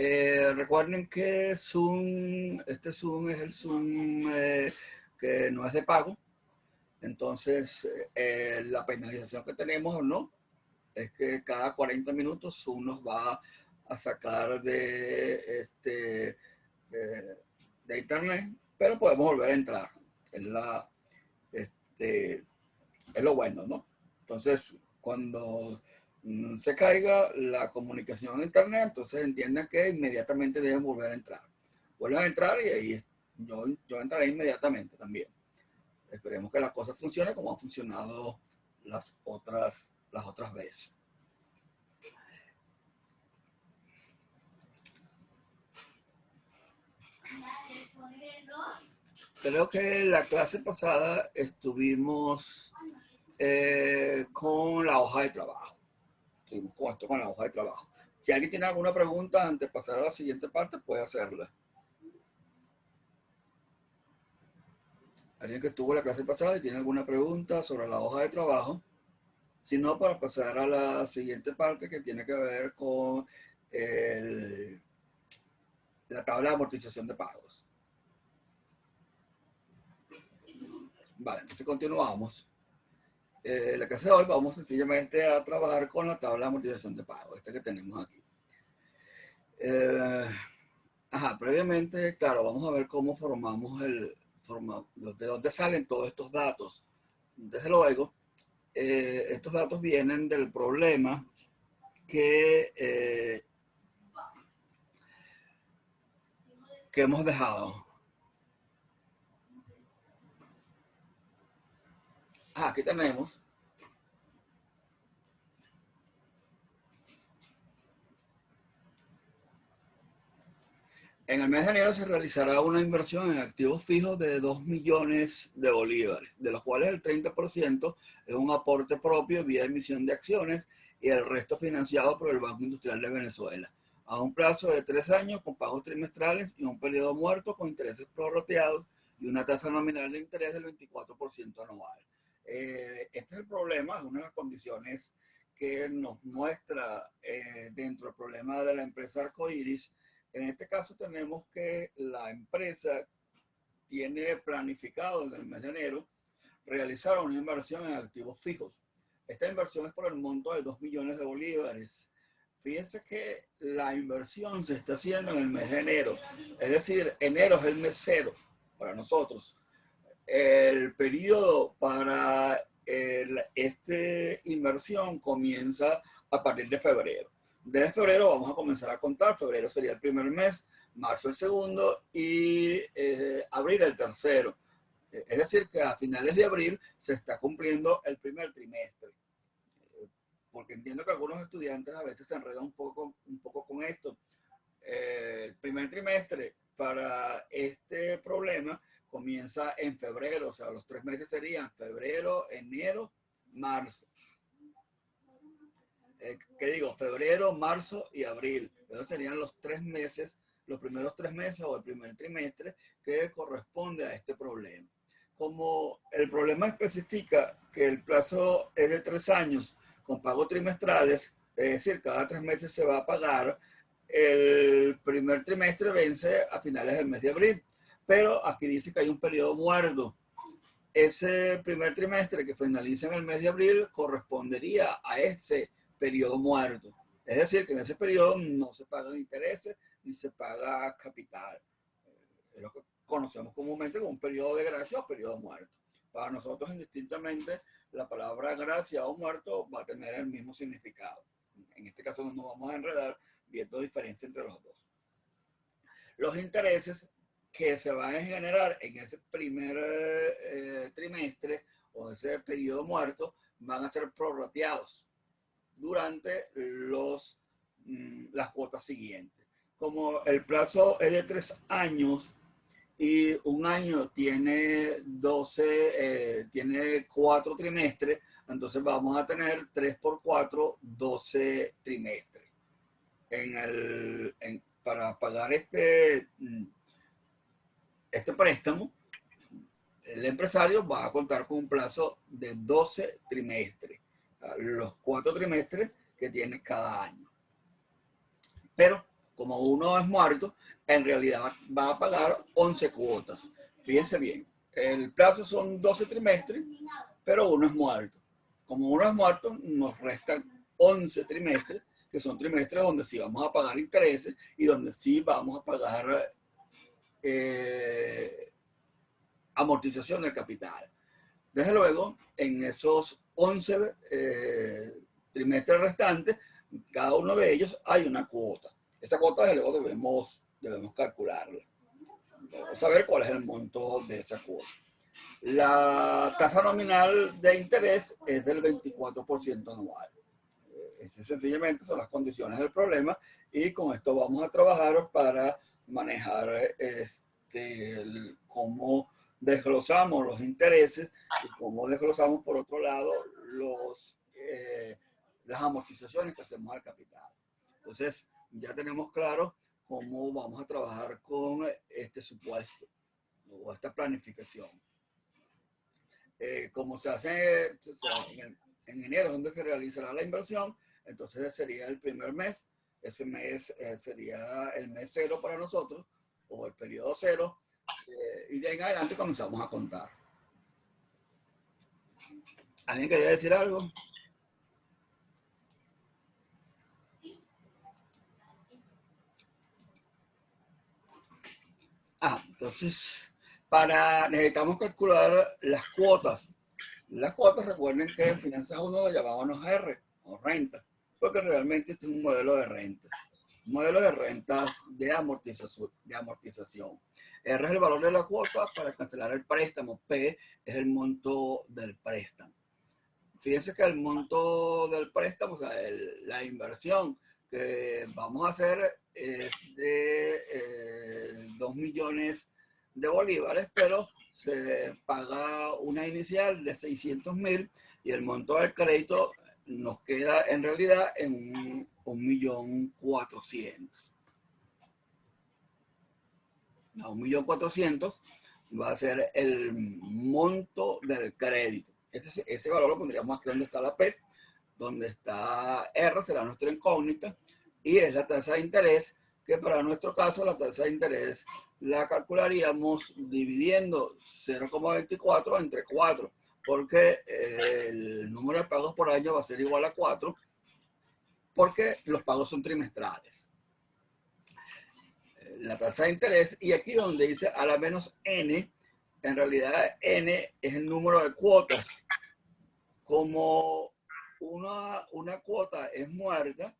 Recuerden que Zoom, este Zoom es el Zoom que no es de pago. Entonces, la penalización que tenemos o no es que cada 40 minutos Zoom nos va a sacar de internet, pero podemos volver a entrar. Es, es lo bueno, ¿no? Entonces, cuando se caiga la comunicación a internet, entonces entiendan que inmediatamente deben volver a entrar. Vuelven a entrar y ahí yo entraré inmediatamente también. Esperemos que la cosa funcione como ha funcionado las otras veces. Creo que la clase pasada estuvimos con la hoja de trabajo. Estuvimos con esto con la hoja de trabajo. Si alguien tiene alguna pregunta antes de pasar a la siguiente parte, puede hacerla. Alguien que estuvo en la clase pasada y tiene alguna pregunta sobre la hoja de trabajo. Si no, para pasar a la siguiente parte que tiene que ver con la tabla de amortización de pagos. Vale, entonces continuamos. La clase de hoy vamos sencillamente a trabajar con la tabla de amortización de pagos, esta que tenemos aquí. Previamente, claro, vamos a ver cómo formamos de dónde salen todos estos datos. Desde luego, estos datos vienen del problema que hemos dejado. Aquí tenemos en el mes de enero se realizará una inversión en activos fijos de 2 millones de bolívares, de los cuales el 30% es un aporte propio vía emisión de acciones y el resto financiado por el Banco Industrial de Venezuela, a un plazo de 3 años con pagos trimestrales y un periodo muerto con intereses prorrateados y una tasa nominal de interés del 24% anual. Este es el problema, es una de las condiciones que nos muestra dentro del problema de la empresa Arcoiris. En este caso tenemos que la empresa tiene planificado en el mes de enero realizar una inversión en activos fijos. Esta inversión es por el monto de 2 millones de bolívares. Fíjense que la inversión se está haciendo en el mes de enero. Es decir, enero es el mes cero para nosotros. El periodo para esta inversión comienza a partir de febrero. Desde febrero vamos a comenzar a contar. Febrero sería el primer mes, marzo el segundo y abril el tercero. Es decir, que a finales de abril se está cumpliendo el primer trimestre. Porque entiendo que algunos estudiantes a veces se enredan un poco con esto. El primer trimestre para este problema comienza en febrero, o sea, los 3 meses serían febrero, enero, marzo. ¿Qué digo? Febrero, marzo y abril. Esos serían los 3 meses, los primeros 3 meses o el primer trimestre que corresponde a este problema. Como el problema especifica que el plazo es de 3 años con pagos trimestrales, es decir, cada 3 meses se va a pagar, el primer trimestre vence a finales del mes de abril, pero aquí dice que hay un periodo muerto. Ese primer trimestre que finaliza en el mes de abril correspondería a ese periodo muerto. Es decir, que en ese periodo no se pagan intereses ni se paga capital. Es lo que conocemos comúnmente como un periodo de gracia o periodo muerto. Para nosotros, indistintamente, la palabra gracia o muerto va a tener el mismo significado. En este caso no nos vamos a enredar viendo diferencia entre los dos. Los intereses que se van a generar en ese primer trimestre o ese periodo muerto van a ser prorrateados durante las cuotas siguientes. Como el plazo es de 3 años y un año tiene 4 trimestres, entonces vamos a tener 3 por 4, 12 trimestres. Para pagar este préstamo, el empresario va a contar con un plazo de 12 trimestres, los 4 trimestres que tiene cada año. Pero como uno es muerto, en realidad va a pagar 11 cuotas. Fíjense bien, el plazo son 12 trimestres, pero uno es muerto. Como uno es muerto, nos restan 11 trimestres, que son trimestres donde sí vamos a pagar intereses y donde sí vamos a pagar amortización del capital. Desde luego, en esos 11 trimestres restantes, cada uno de ellos hay una cuota. Esa cuota, desde luego, debemos calcularla. Debemos saber cuál es el monto de esa cuota. La tasa nominal de interés es del 24% anual. Ese sencillamente son las condiciones del problema y con esto vamos a trabajar para manejar cómo desglosamos los intereses y cómo desglosamos por otro lado las amortizaciones que hacemos al capital. Entonces ya tenemos claro cómo vamos a trabajar con este supuesto o esta planificación. Como se hace en enero, donde se realizará la inversión, entonces sería el primer mes, ese mes sería el mes cero para nosotros, o el periodo cero, y de ahí en adelante comenzamos a contar. ¿Alguien quería decir algo? Entonces, necesitamos calcular las cuotas. Las cuotas, recuerden que en Finanzas 1 lo llamábamos R, o renta, porque realmente este es un modelo de rentas. Un modelo de rentas de amortización. R es el valor de la cuota para cancelar el préstamo. P es el monto del préstamo. Fíjense que el monto del préstamo, o sea, la inversión que vamos a hacer es de 2 millones de bolívares, pero se paga una inicial de 600.000 y el monto del crédito nos queda en realidad en 1.400.000. 1.400.000 va a ser el monto del crédito. Ese valor lo pondríamos aquí donde está la P, donde está R, será nuestra incógnita, y es la tasa de interés, que para nuestro caso la tasa de interés la calcularíamos dividiendo 0,24 entre 4, porque el número de pagos por año va a ser igual a 4, porque los pagos son trimestrales. La tasa de interés, y aquí donde dice a la menos n, en realidad n es el número de cuotas. Como una cuota es muerta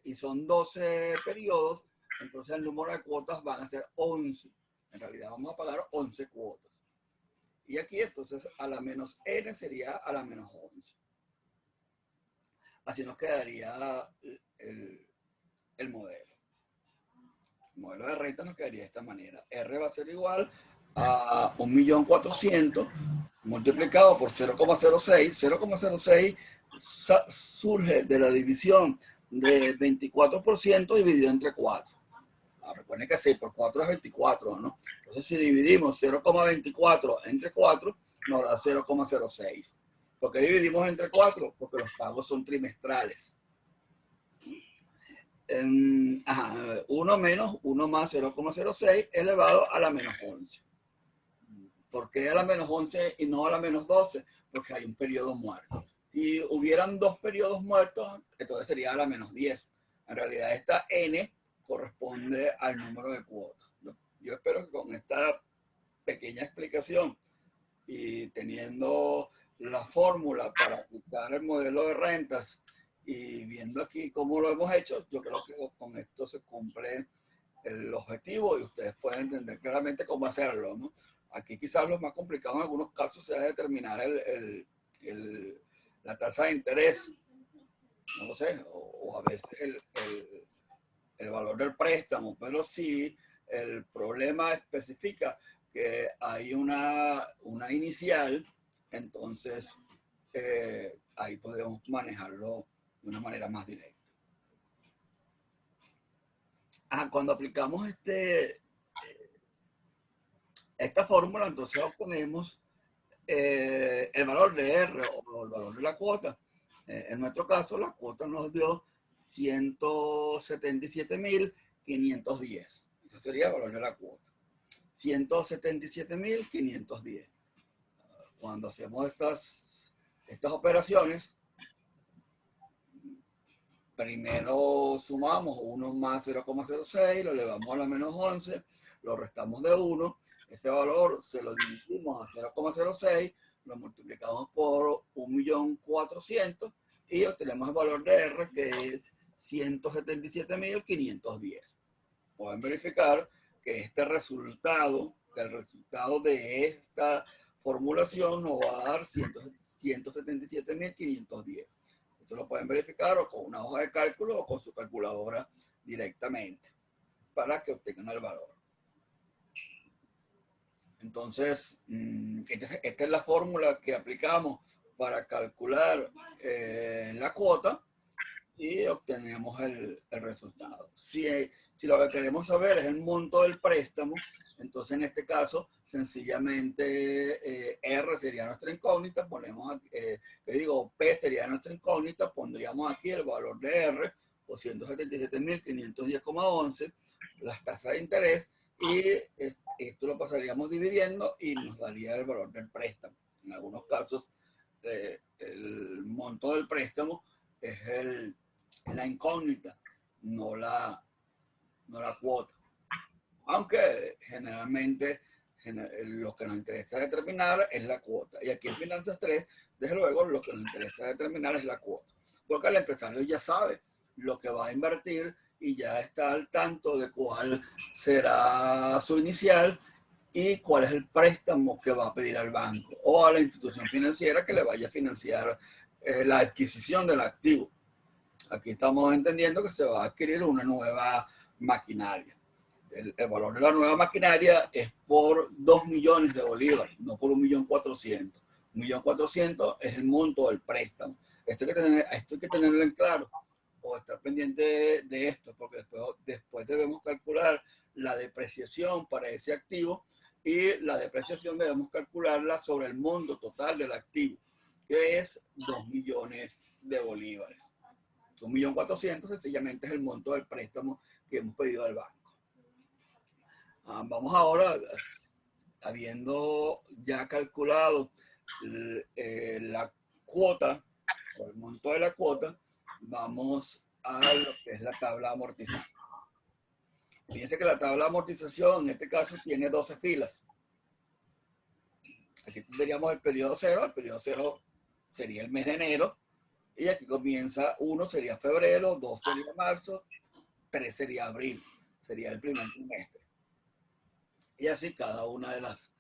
y son 12 periodos, entonces el número de cuotas van a ser 11. En realidad vamos a pagar 11 cuotas. Y aquí entonces a la menos n sería a la menos 11. Así nos quedaría el modelo. El modelo de renta nos quedaría de esta manera. R va a ser igual a 1.400.000 multiplicado por 0,06. 0,06 surge de la división de 24% dividido entre 4. Recuerden que 6 por 4 es 24, ¿no? Entonces si dividimos 0,24 entre 4, nos da 0,06. ¿Por qué dividimos entre 4? Porque los pagos son trimestrales. 1 menos 1 más 0,06 elevado a la menos 11. ¿Por qué a la menos 11 y no a la menos 12? Porque hay un periodo muerto. Si hubieran 2 periodos muertos, entonces sería a la menos 10. En realidad esta n corresponde al número de cuotas. Yo espero que con esta pequeña explicación y teniendo la fórmula para aplicar el modelo de rentas y viendo aquí cómo lo hemos hecho, yo creo que con esto se cumple el objetivo y ustedes pueden entender claramente cómo hacerlo, ¿no? Aquí quizás lo más complicado en algunos casos sea determinar la tasa de interés, no lo sé, o a veces el valor del préstamo, pero sí el problema especifica que hay una inicial, entonces ahí podemos manejarlo de una manera más directa. Cuando aplicamos esta fórmula, entonces obtenemos el valor de R o el valor de la cuota. En nuestro caso, la cuota nos dio 177.510. Ese sería el valor de la cuota. 177.510. Cuando hacemos estas operaciones, primero sumamos 1 más 0,06, lo elevamos a la menos 11, lo restamos de 1, ese valor se lo dividimos a 0,06, lo multiplicamos por 1.400.000 y obtenemos el valor de R, que es 177.510. Pueden verificar que el resultado de esta formulación nos va a dar 177.510. Eso lo pueden verificar o con una hoja de cálculo o con su calculadora directamente para que obtengan el valor. Entonces, esta es la fórmula que aplicamos para calcular la cuota y obtenemos el resultado. Si lo que queremos saber es el monto del préstamo, entonces en este caso sencillamente R sería nuestra incógnita, ponemos P sería nuestra incógnita, pondríamos aquí el valor de R, 277.510,11, las tasas de interés, y esto lo pasaríamos dividiendo y nos daría el valor del préstamo. En algunos casos el monto del préstamo es la incógnita, no la cuota. Aunque generalmente lo que nos interesa determinar es la cuota. Y aquí en Finanzas 3, desde luego, lo que nos interesa determinar es la cuota. Porque el empresario ya sabe lo que va a invertir y ya está al tanto de cuál será su inicial y cuál es el préstamo que va a pedir al banco o a la institución financiera que le vaya a financiar la adquisición del activo. Aquí estamos entendiendo que se va a adquirir una nueva maquinaria. El valor de la nueva maquinaria es por 2 millones de bolívares, no por 1.400.000. 1.400.000 es el monto del préstamo. Esto hay que tenerlo en claro o estar pendiente de esto, porque después debemos calcular la depreciación para ese activo y la depreciación debemos calcularla sobre el monto total del activo, que es 2 millones de bolívares. 1.400.000 sencillamente es el monto del préstamo que hemos pedido al banco. Vamos ahora, habiendo ya calculado la cuota o el monto de la cuota, vamos a lo que es la tabla de amortización. Fíjense que la tabla de amortización en este caso tiene 12 filas. Aquí tendríamos el periodo 0, el periodo 0 sería el mes de enero, y aquí comienza 1 sería febrero, 2 sería marzo, 3 sería abril, sería el primer trimestre. Y así cada una de las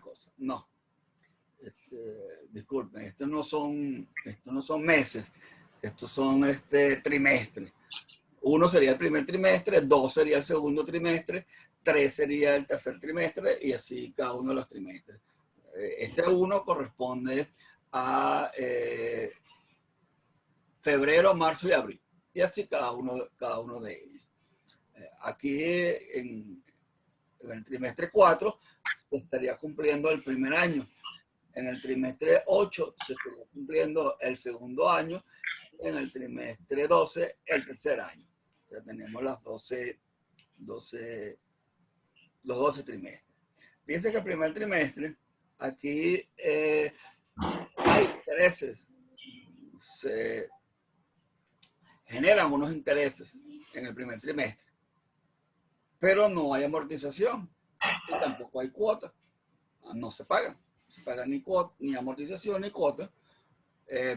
cosas. No, disculpen, estos no son meses, estos son trimestres. 1 sería el primer trimestre, 2 sería el segundo trimestre, 3 sería el tercer trimestre y así cada uno de los trimestres. Este 1 corresponde a febrero, marzo y abril. Y así cada uno de ellos. Aquí en el trimestre 4 se estaría cumpliendo el primer año. En el trimestre 8 se estaría cumpliendo el segundo año. En el trimestre 12 el tercer año. O sea, tenemos los 12 trimestres. Fíjense que el primer trimestre, aquí hay intereses. Se generan unos intereses en el primer trimestre, pero no hay amortización y tampoco hay cuota. No se pagan. No se paga ni amortización ni cuota,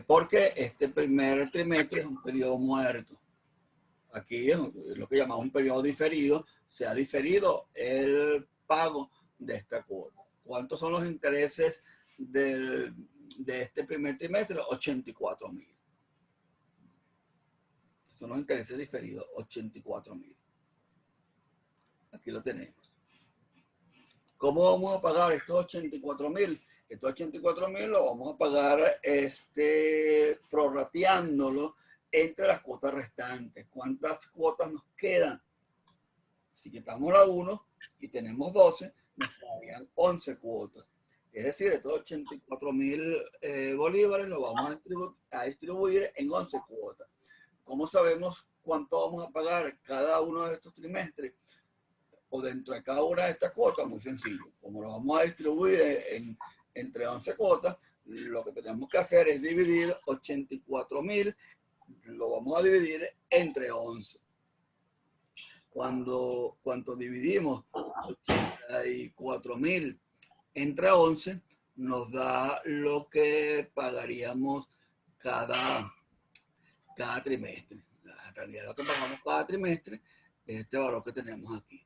porque este primer trimestre es un periodo muerto. Aquí es lo que llamamos un periodo diferido. Se ha diferido el pago de esta cuota. ¿Cuántos son los intereses de este primer trimestre? 84.000. Son los intereses diferidos, 84.000. Aquí lo tenemos. ¿Cómo vamos a pagar estos 84.000? Estos 84.000 lo vamos a pagar prorrateándolo entre las cuotas restantes. ¿Cuántas cuotas nos quedan? Si quitamos la 1 y tenemos 12, nos quedarían 11 cuotas. Es decir, estos 84.000 bolívares los vamos a distribuir en 11 cuotas. ¿Cómo sabemos cuánto vamos a pagar cada uno de estos trimestres o dentro de cada una de estas cuotas? Muy sencillo. Como lo vamos a distribuir entre 11 cuotas, lo que tenemos que hacer es dividir 84.000, lo vamos a dividir entre 11. Cuando dividimos 84.000 entre 11, nos da lo que pagaríamos cada trimestre. En realidad lo que pagamos cada trimestre es este valor que tenemos aquí.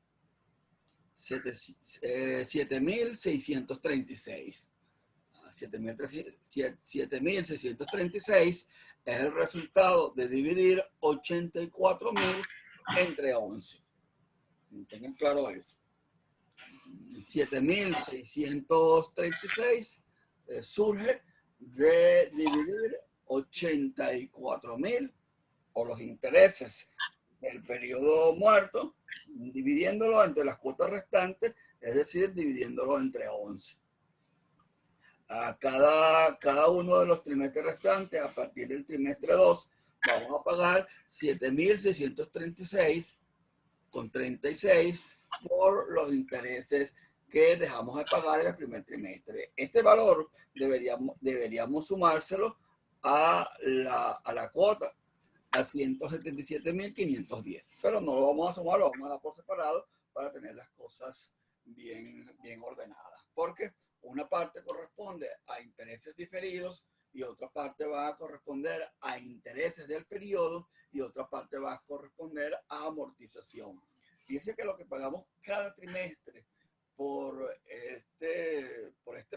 7.636. 7.636 es el resultado de dividir 84.000 entre 11. Tengan claro eso. 7.636 surge de dividir 84.000 o los intereses del periodo muerto, dividiéndolo entre las cuotas restantes, es decir, dividiéndolo entre 11. A cada uno de los trimestres restantes, a partir del trimestre 2, vamos a pagar 7.636,36 por los intereses que dejamos de pagar en el primer trimestre. Este valor deberíamos sumárselo a la cuota, a 177.510. Pero no lo vamos a sumar, lo vamos a dar por separado para tener las cosas bien ordenadas. Porque una parte corresponde a intereses diferidos y otra parte va a corresponder a intereses del periodo y otra parte va a corresponder a amortización. Fíjense que lo que pagamos cada trimestre por este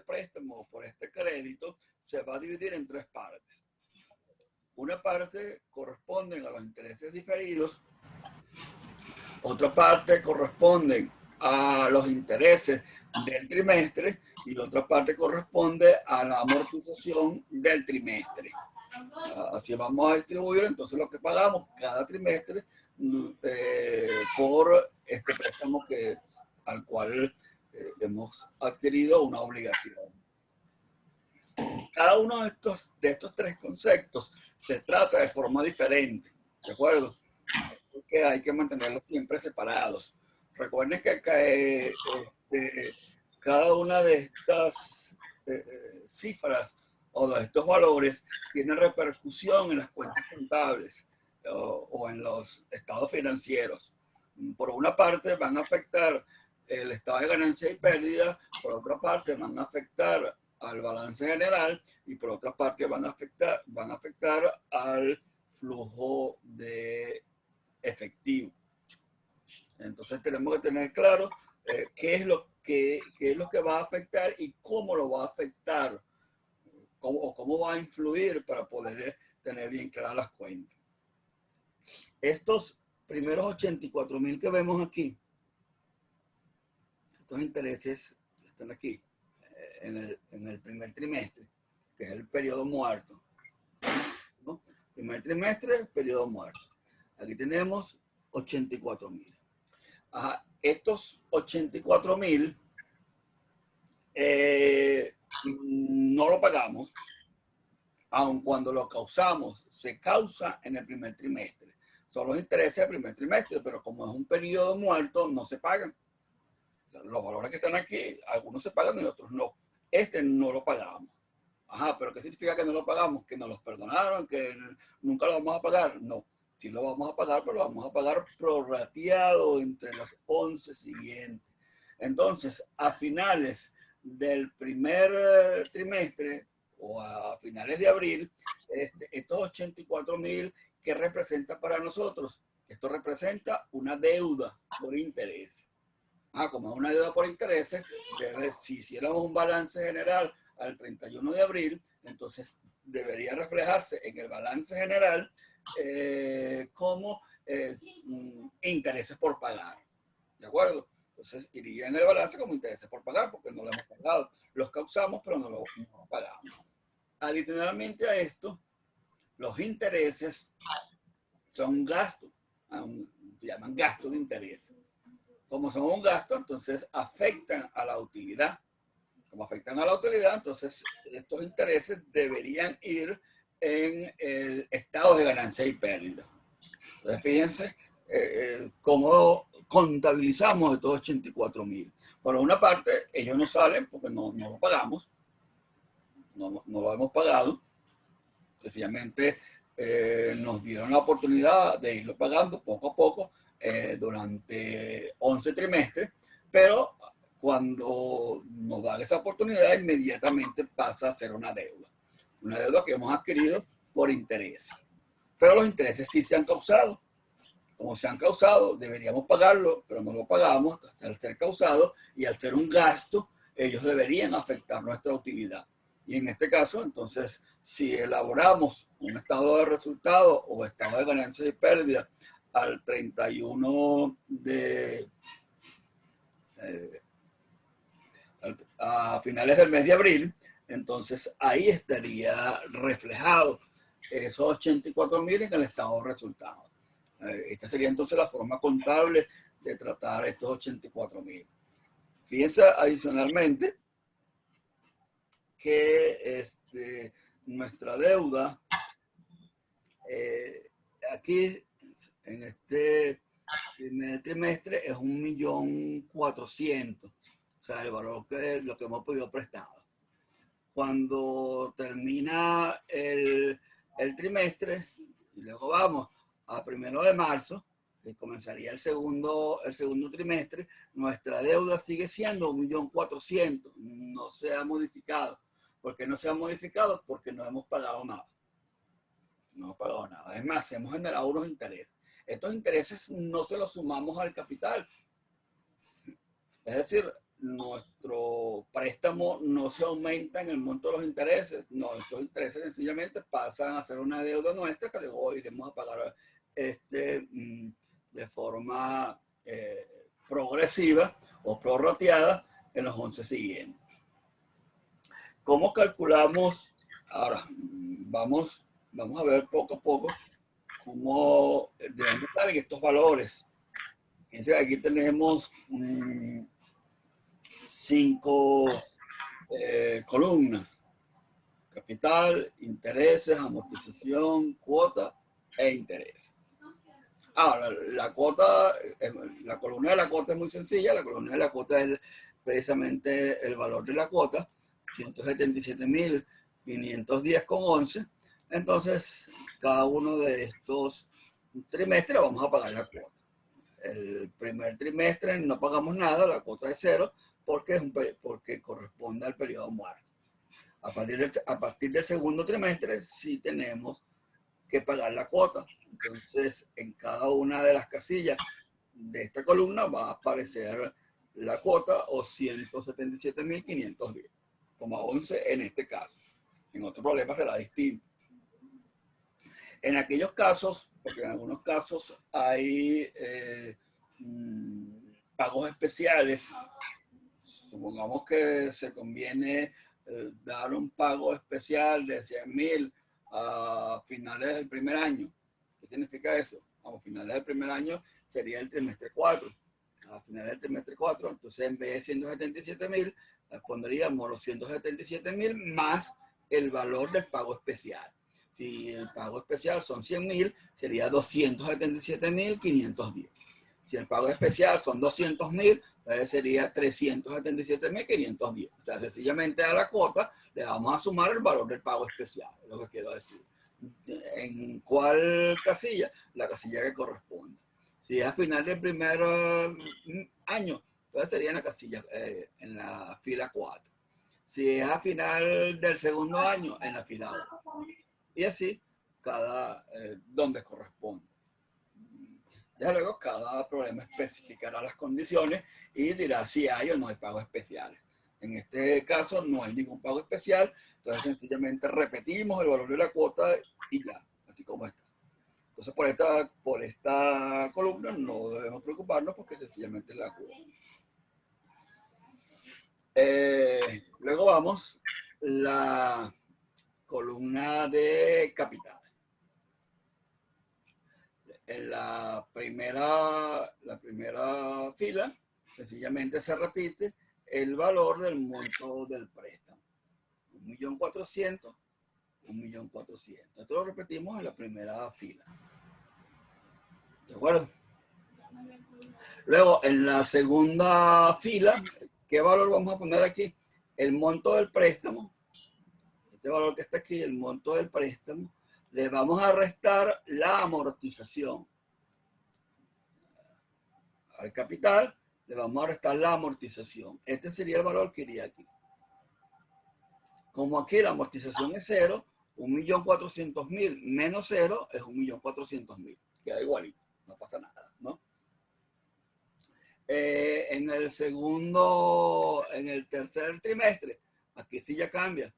préstamo, por este crédito, se va a dividir en tres partes. Una parte corresponde a los intereses diferidos, otra parte corresponde a los intereses del trimestre y la otra parte corresponde a la amortización del trimestre. Así vamos a distribuir entonces lo que pagamos cada trimestre por este préstamo al cual hemos adquirido una obligación. Cada uno de estos tres conceptos se trata de forma diferente, ¿de acuerdo? Porque hay que mantenerlos siempre separados. Recuerden que cada una de estas cifras o de estos valores tiene repercusión en las cuentas contables o en los estados financieros. Por una parte van a afectar el estado de ganancia y pérdida, por otra parte van a afectar al balance general y por otra parte van a afectar al flujo de efectivo. Entonces tenemos que tener claro qué es lo que va a afectar y cómo lo va a afectar, cómo va a influir para poder tener bien claras las cuentas. Estos primeros 84.000 que vemos aquí, estos intereses están aquí en el primer trimestre, que es el periodo muerto, ¿no? Primer trimestre, periodo muerto. Aquí tenemos 84.000. Estos 84.000 no lo pagamos, aun cuando lo causamos, se causa en el primer trimestre. Son los intereses del primer trimestre, pero como es un periodo muerto, no se pagan. Los valores que están aquí, algunos se pagan y otros no. Este no lo pagamos. Pero ¿qué significa que no lo pagamos? ¿Que nos los perdonaron? ¿Que nunca lo vamos a pagar? No. Sí lo vamos a pagar, pero lo vamos a pagar prorrateado entre las 11 siguientes. Entonces, a finales del primer trimestre o a finales de abril, estos 84.000, ¿qué representa para nosotros? Esto representa una deuda por interés. Como es una deuda por intereses, si hiciéramos un balance general al 31 de abril, entonces debería reflejarse en el balance general como intereses por pagar. ¿De acuerdo? Entonces iría en el balance como intereses por pagar porque no lo hemos pagado. Los causamos, pero no lo pagamos. Adicionalmente a esto, los intereses son gastos. Se llaman gastos de interés. Como son un gasto, entonces afectan a la utilidad. como afectan a la utilidad, entonces estos intereses deberían ir en el estado de ganancia y pérdida. Entonces, fíjense cómo contabilizamos estos 84.000. Por una parte, ellos no salen porque no lo pagamos, no lo hemos pagado. Sencillamente nos dieron la oportunidad de irlo pagando poco a poco durante 11 trimestres, pero cuando nos dan esa oportunidad, inmediatamente pasa a ser una deuda que hemos adquirido por interés. Pero los intereses sí se han causado. Como se han causado, deberíamos pagarlo, pero no lo pagamos al ser causado, y al ser un gasto, ellos deberían afectar nuestra utilidad. Y en este caso, entonces, si elaboramos un estado de resultado o estado de ganancia y pérdida al 31 de... a finales del mes de abril, entonces ahí estaría reflejado esos 84.000 en el estado de resultado. Esta sería entonces la forma contable de tratar estos 84.000. Fíjense adicionalmente que nuestra deuda aquí en este primer trimestre es 1.400.000, o sea, el valor que lo que hemos podido prestado. Cuando termina el trimestre y luego vamos a 1 de marzo, que comenzaría el segundo trimestre, nuestra deuda sigue siendo 1.400.000, no se ha modificado. ¿Por qué no se ha modificado? Porque no hemos pagado nada. No hemos pagado nada. Es más, hemos generado unos intereses. Estos intereses no se los sumamos al capital. Es decir, nuestro préstamo no se aumenta en el monto de los intereses. No, estos intereses sencillamente pasan a ser una deuda nuestra que luego iremos a pagar de forma progresiva o prorrateada en los 11 siguientes. ¿Cómo calculamos? Ahora, vamos a ver poco a poco cómo, de dónde salen estos valores. Fíjense, aquí tenemos 5 columnas: capital, intereses, amortización, cuota e interés. Ahora, la columna de la cuota es muy sencilla. La columna de la cuota es precisamente el valor de la cuota, 177.510,11. Entonces, cada uno de estos trimestres vamos a pagar la cuota. El primer trimestre no pagamos nada, la cuota es 0, porque corresponde al periodo muerto. A partir del segundo trimestre sí tenemos que pagar la cuota. Entonces, en cada una de las casillas de esta columna va a aparecer la cuota, o 177.510,11 en este caso. En otro problema será distinto. En aquellos casos, porque en algunos casos hay pagos especiales, supongamos que se conviene dar un pago especial de 100.000 a finales del primer año. ¿Qué significa eso? A finales del primer año sería el trimestre 4. A finales del trimestre 4, entonces en vez de 177.000, pondríamos los 177.000 más el valor del pago especial. Si el pago especial son 100.000, sería 277.510. Si el pago especial son 200.000, entonces sería 377.510. O sea, sencillamente a la cuota le vamos a sumar el valor del pago especial, es lo que quiero decir. ¿En cuál casilla? La casilla que corresponde. Si es a final del primer año, entonces sería en la casilla, en la fila 4. Si es a final del segundo año, en la fila 1. Y así, donde corresponde. Ya luego cada problema especificará las condiciones y dirá si hay o no hay pagos especiales. En este caso no hay ningún pago especial, entonces sencillamente repetimos el valor de la cuota y ya, así como está. Entonces por esta columna no debemos preocuparnos, porque sencillamente es la cuota. Luego vamos la columna de capital. En la primera fila sencillamente se repite el valor del monto del préstamo. 1.400.000, 1.400.000. Esto lo repetimos en la primera fila. ¿De acuerdo? Luego, en la segunda fila, ¿qué valor vamos a poner aquí? El monto del préstamo. Este valor que está aquí, el monto del préstamo. Le vamos a restar la amortización. Al capital le vamos a restar la amortización. Este sería el valor que iría aquí. Como aquí la amortización es 0, 1.400.000 menos 0 es 1.400.000. Queda igualito, no pasa nada, ¿no? En el tercer trimestre, aquí sí ya cambia.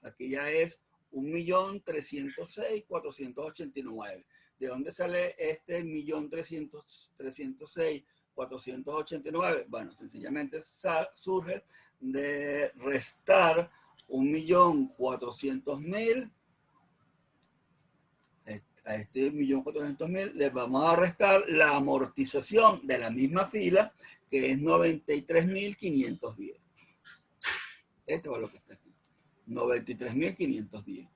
Aquí ya es 1.306.489. ¿De dónde sale este 1.306.489? Bueno, sencillamente surge de restar 1.400.000. A este 1.400.000 le vamos a restar la amortización de la misma fila, que es 93.510. Este valor que está aquí. 93.510.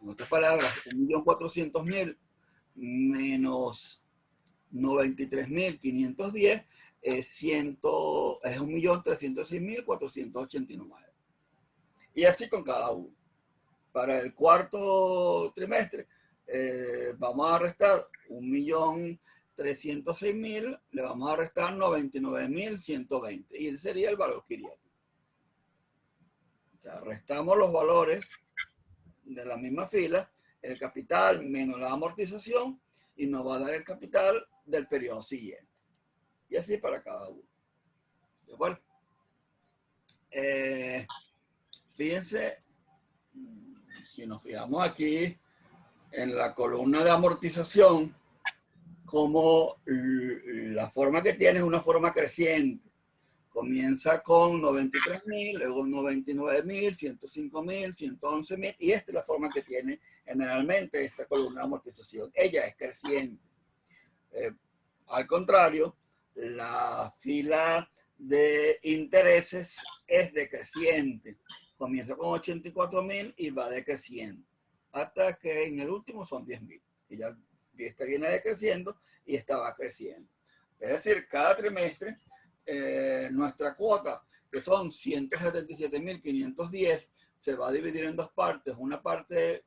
En otras palabras, 1.400.000 menos 93.510 es 1.306.489. Y así con cada uno. Para el cuarto trimestre, vamos a restar 1.306.000, le vamos a restar 99.120. Y ese sería el valor que iría aquí. Ya restamos los valores de la misma fila, el capital menos la amortización, y nos va a dar el capital del periodo siguiente. Y así para cada uno. ¿De acuerdo? Fíjense, si nos fijamos aquí en la columna de amortización, como la forma que tiene es una forma creciente. Comienza con 93.000, luego 99.000, 105.000, 111.000, y esta es la forma que tiene generalmente esta columna de amortización. Ella es creciente. Al contrario, la fila de intereses es decreciente. Comienza con 84.000 y va decreciendo, hasta que en el último son 10.000. Y ya esta viene decreciendo y esta va creciendo. Es decir, cada trimestre nuestra cuota, que son 177.510, se va a dividir en dos partes. Una parte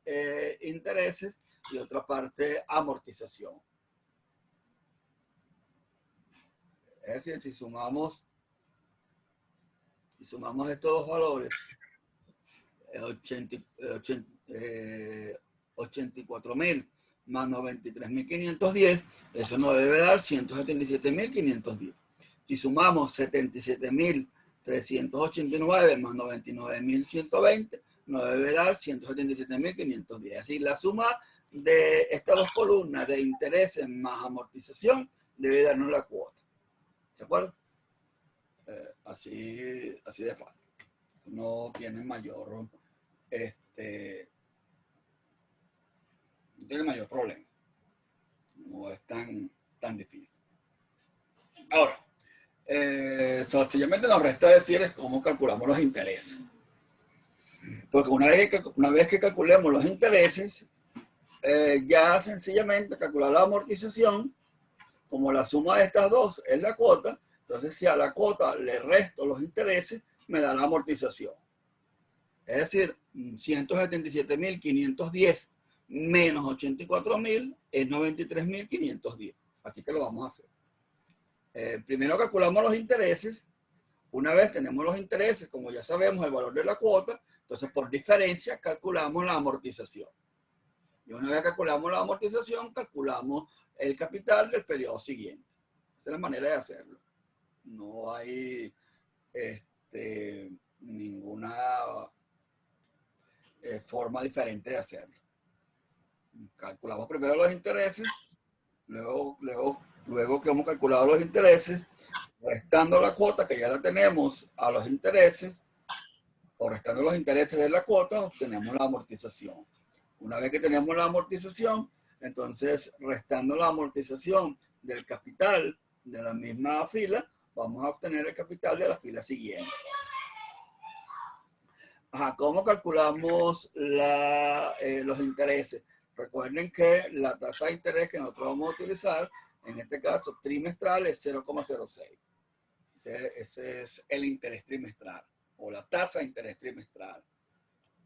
intereses y otra parte amortización. Es decir, si sumamos estos dos valores, 84.000 más 93.510, eso nos debe dar 177.510. Si sumamos 77.389 más 99.120, nos debe dar 177.510. Así, la suma de estas dos columnas de intereses más amortización debe darnos la cuota. ¿De acuerdo? Así de fácil. No tiene mayor, no tiene mayor problema. No es tan difícil. Ahora, sencillamente nos resta decir es cómo calculamos los intereses. Porque una vez que calculemos los intereses, ya sencillamente calcular la amortización, como la suma de estas dos es la cuota, entonces si a la cuota le resto los intereses, me da la amortización. Es decir, 177.510 menos 84.000 es 93.510. Así que lo vamos a hacer. Primero calculamos los intereses. Una vez tenemos los intereses, como ya sabemos el valor de la cuota, entonces por diferencia calculamos la amortización. Y una vez calculamos la amortización, calculamos el capital del periodo siguiente. Esa es la manera de hacerlo. No hay ninguna forma diferente de hacerlo. Calculamos primero los intereses, luego que hemos calculado los intereses, restando la cuota que ya la tenemos a los intereses, o restando los intereses de la cuota, obtenemos la amortización. Una vez que tenemos la amortización, entonces restando la amortización del capital de la misma fila, vamos a obtener el capital de la fila siguiente. Ajá, ¿cómo calculamos los intereses? Recuerden que la tasa de interés que nosotros vamos a utilizar, en este caso trimestral, es 0,06. Ese es el interés trimestral o la tasa de interés trimestral.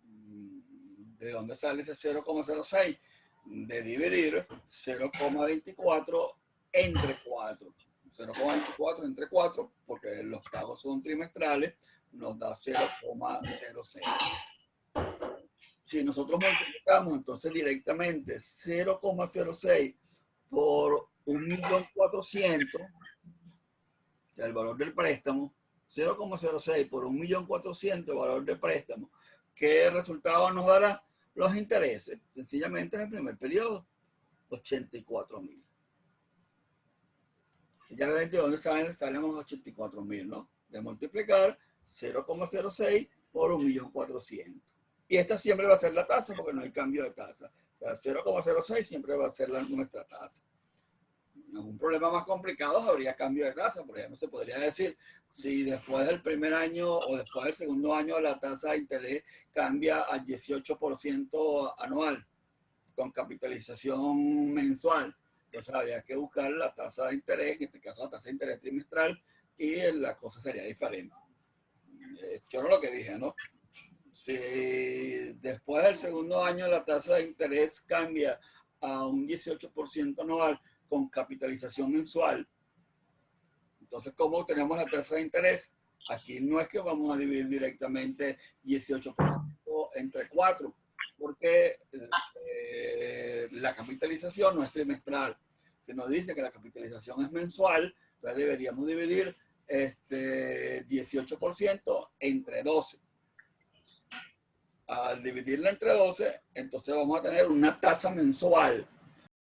¿De dónde sale ese 0,06? De dividir 0,24 entre 4. 0,24 entre 4, porque los pagos son trimestrales, nos da 0,06. Si nosotros multiplicamos entonces directamente 0,06 por 1.400.000, que es el valor del préstamo, 0,06 por 1.400.000 el valor del préstamo, ¿qué resultado nos dará? Los intereses, sencillamente en el primer periodo, 84.000. Ya ven de dónde salen los 84.000, ¿no? De multiplicar 0,06 por 1.400.000. Y esta siempre va a ser la tasa porque no hay cambio de tasa. O sea, 0,06 siempre va a ser nuestra tasa. En algún problema más complicado habría cambio de tasa. Por ejemplo, se podría decir, si después del primer año o después del segundo año la tasa de interés cambia al 18% anual con capitalización mensual, entonces habría que buscar la tasa de interés, en este caso la tasa de interés trimestral, y la cosa sería diferente. Yo no lo que dije, ¿no? Si después del segundo año la tasa de interés cambia a un 18% anual con capitalización mensual, entonces, ¿cómo tenemos la tasa de interés? Aquí no es que vamos a dividir directamente 18% entre 4, porque la capitalización no es trimestral. Se nos dice que la capitalización es mensual, entonces deberíamos dividir 18% entre 12. Al dividirla entre 12, entonces vamos a tener una tasa mensual